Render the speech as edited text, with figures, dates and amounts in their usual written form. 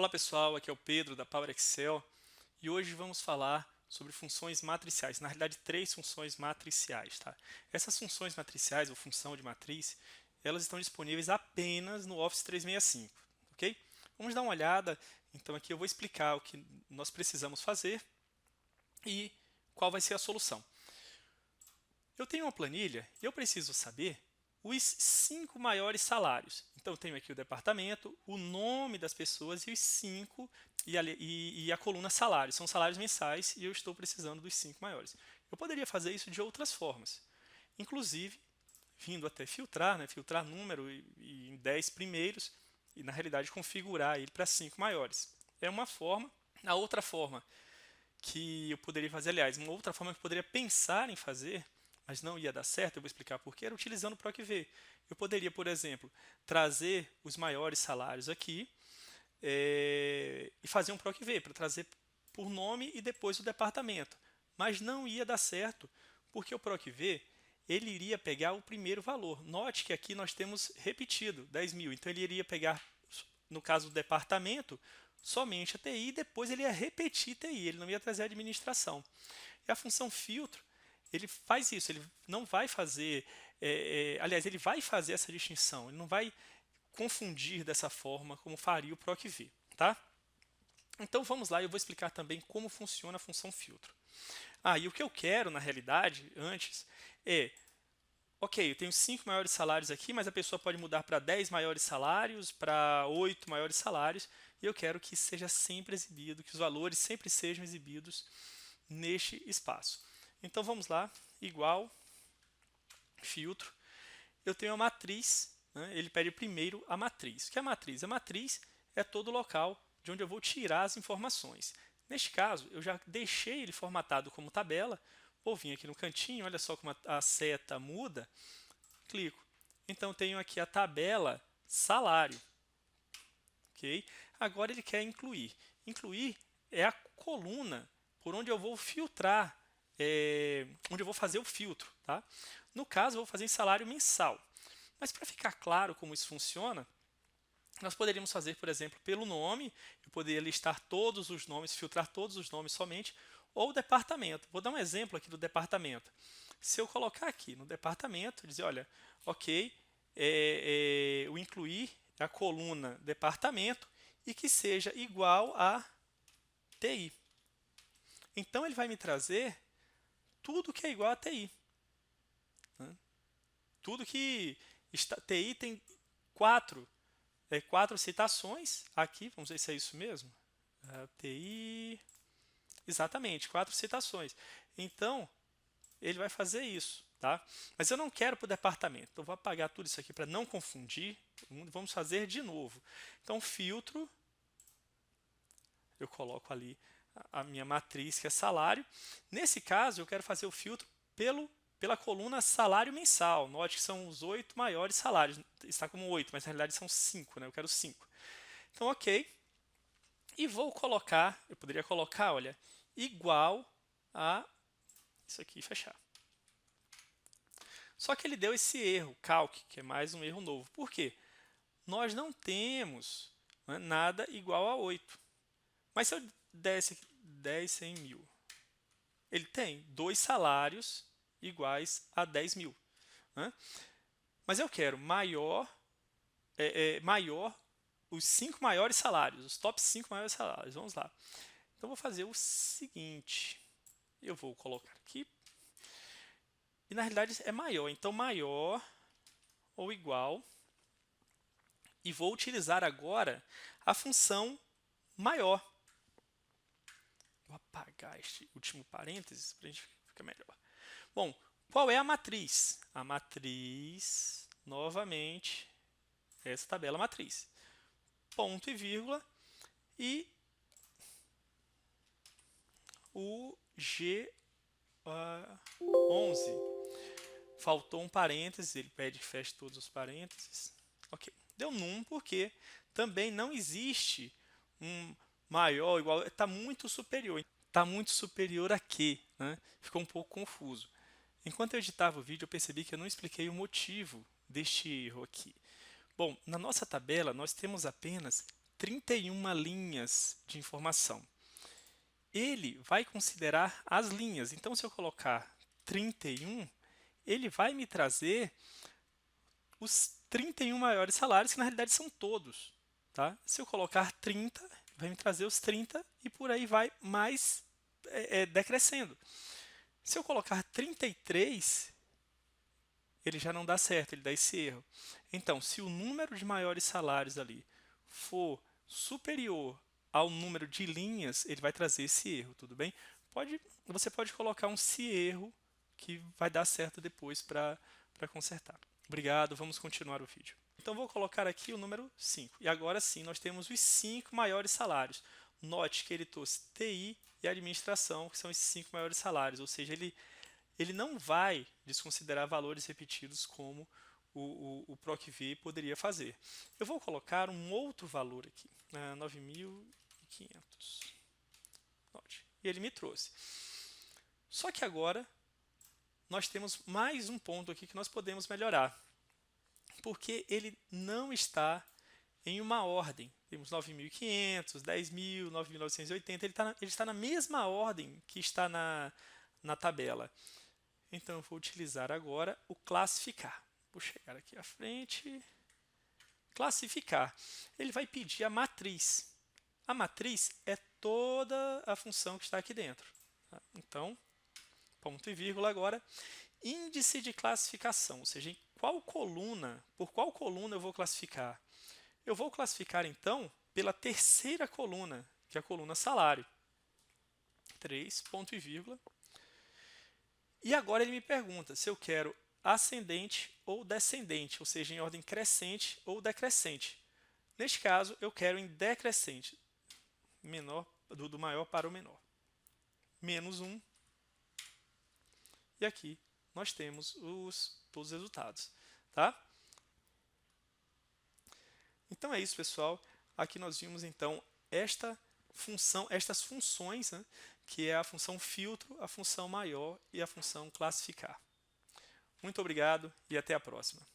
Olá pessoal, aqui é o Pedro da Power Excel e hoje vamos falar sobre funções matriciais, na realidade 3 funções matriciais. Tá? Essas funções matriciais ou função de matriz, elas estão disponíveis apenas no Office 365, ok? Vamos dar uma olhada, então aqui eu vou explicar o que nós precisamos fazer e qual vai ser a solução. Eu tenho uma planilha e eu preciso saber os 5 maiores salários. Então, eu tenho aqui o departamento, o nome das pessoas e os 5 e a coluna salários. São salários mensais e eu estou precisando dos 5 maiores. Eu poderia fazer isso de outras formas. Inclusive, vindo até filtrar, filtrar número e em 10 primeiros e, na realidade, configurar ele para 5 maiores. É uma forma. A outra forma que eu poderia fazer, aliás, uma outra forma que eu poderia pensar em fazer, mas não ia dar certo, eu vou explicar por quê, era utilizando o PROC-V. Eu poderia, por exemplo, trazer os maiores salários aqui e fazer um PROC-V para trazer por nome e depois o departamento. Mas não ia dar certo, porque o PROC-V ele iria pegar o primeiro valor. Note que aqui nós temos repetido 10 mil, então ele iria pegar, no caso do departamento, somente a TI e depois ele ia repetir TI, ele não ia trazer a administração. E a função filtro, ele faz isso, ele não vai fazer, aliás, ele vai fazer essa distinção, ele não vai confundir dessa forma como faria o PROC-V, tá? Então vamos lá, eu vou explicar também como funciona a função filtro. E o que eu quero, na realidade, antes, ok, eu tenho 5 maiores salários aqui, mas a pessoa pode mudar para 10 maiores salários, para 8 maiores salários, e eu quero que seja sempre exibido, que os valores sempre sejam exibidos neste espaço. Então vamos lá, igual, filtro, eu tenho a matriz, ele pede primeiro a matriz. O que é a matriz? A matriz é todo o local de onde eu vou tirar as informações. Neste caso, eu já deixei ele formatado como tabela, vou vir aqui no cantinho, olha só como a seta muda, clico. Então, tenho aqui a tabela salário. Okay? Agora ele quer incluir. Incluir é a coluna por onde eu vou filtrar, onde eu vou fazer o filtro. Tá? No caso, eu vou fazer em salário mensal. Mas para ficar claro como isso funciona, nós poderíamos fazer, por exemplo, pelo nome, eu poderia listar todos os nomes, filtrar todos os nomes somente, ou departamento. Vou dar um exemplo aqui do departamento. Se eu colocar aqui no departamento, dizer, olha, ok, o incluir a coluna departamento e que seja igual a TI. Então, ele vai me trazer tudo que é igual a TI. Tudo que TI tem 4 citações aqui, vamos ver se é isso mesmo. TI, exatamente, 4 citações. Então, ele vai fazer isso, tá? Mas eu não quero para o departamento, então vou apagar tudo isso aqui para não confundir. Vamos fazer de novo. Então, filtro, eu coloco ali a minha matriz, que é salário. Nesse caso, eu quero fazer o filtro pela coluna salário mensal. Note que são os 8 maiores salários. Está como 8, mas na realidade são 5, né? Eu quero 5. Então, ok. E vou colocar, eu poderia colocar, olha, igual a isso aqui e fechar. Só que ele deu esse erro, calc, que é mais um erro novo. Por quê? Nós não temos nada igual a 8. Mas se eu desse 10, 100 mil, ele tem 2 salários iguais a 10 mil. Mas eu quero maior, os 5 maiores salários, os top 5 maiores salários. Vamos lá. Então, vou fazer o seguinte. Eu vou colocar aqui. E, na realidade, é maior. Então, maior ou igual. E vou utilizar agora a função maior. Vou apagar este último parênteses para a gente ficar melhor. Bom, qual é a matriz? A matriz, novamente, essa tabela matriz. Ponto e vírgula. E o G11. Faltou um parênteses, ele pede que feche todos os parênteses. Ok, deu num porque também não existe um maior ou igual, está muito superior. Está muito superior a quê? Ficou um pouco confuso. Enquanto eu editava o vídeo, eu percebi que eu não expliquei o motivo deste erro aqui. Bom, na nossa tabela, nós temos apenas 31 linhas de informação. Ele vai considerar as linhas. Então, se eu colocar 31, ele vai me trazer os 31 maiores salários, que na realidade são todos. Tá? Se eu colocar 30, vai me trazer os 30 e por aí vai mais decrescendo. Se eu colocar 33, ele já não dá certo, ele dá esse erro. Então, se o número de maiores salários ali for superior ao número de linhas, ele vai trazer esse erro, tudo bem? Você pode colocar um se erro que vai dar certo depois para consertar. Obrigado, vamos continuar o vídeo. Então, vou colocar aqui o número 5. E agora sim, nós temos os 5 maiores salários. Note que ele trouxe TI e administração, que são esses 5 maiores salários, ou seja, ele não vai desconsiderar valores repetidos como o PROC-V poderia fazer. Eu vou colocar um outro valor aqui, 9.500. Note, e ele me trouxe. Só que agora nós temos mais um ponto aqui que nós podemos melhorar, porque ele não está em uma ordem. Temos 9.500, 10.000, 9.980, ele está na mesma ordem que está na tabela. Então, eu vou utilizar agora o classificar. Vou chegar aqui à frente. Classificar. Ele vai pedir a matriz. A matriz é toda a função que está aqui dentro. Tá? Então, ponto e vírgula agora. Índice de classificação, ou seja, em qual coluna, por qual coluna eu vou classificar? Eu vou classificar, então, pela terceira coluna, que é a coluna salário. 3, ponto e vírgula. E agora ele me pergunta se eu quero ascendente ou descendente, ou seja, em ordem crescente ou decrescente. Neste caso, eu quero em decrescente, do maior para o menor. Menos 1. E aqui nós temos todos os resultados. Tá? Então é isso, pessoal. Aqui nós vimos, então, estas funções, né, que é a função filtro, a função maior e a função classificar. Muito obrigado e até a próxima.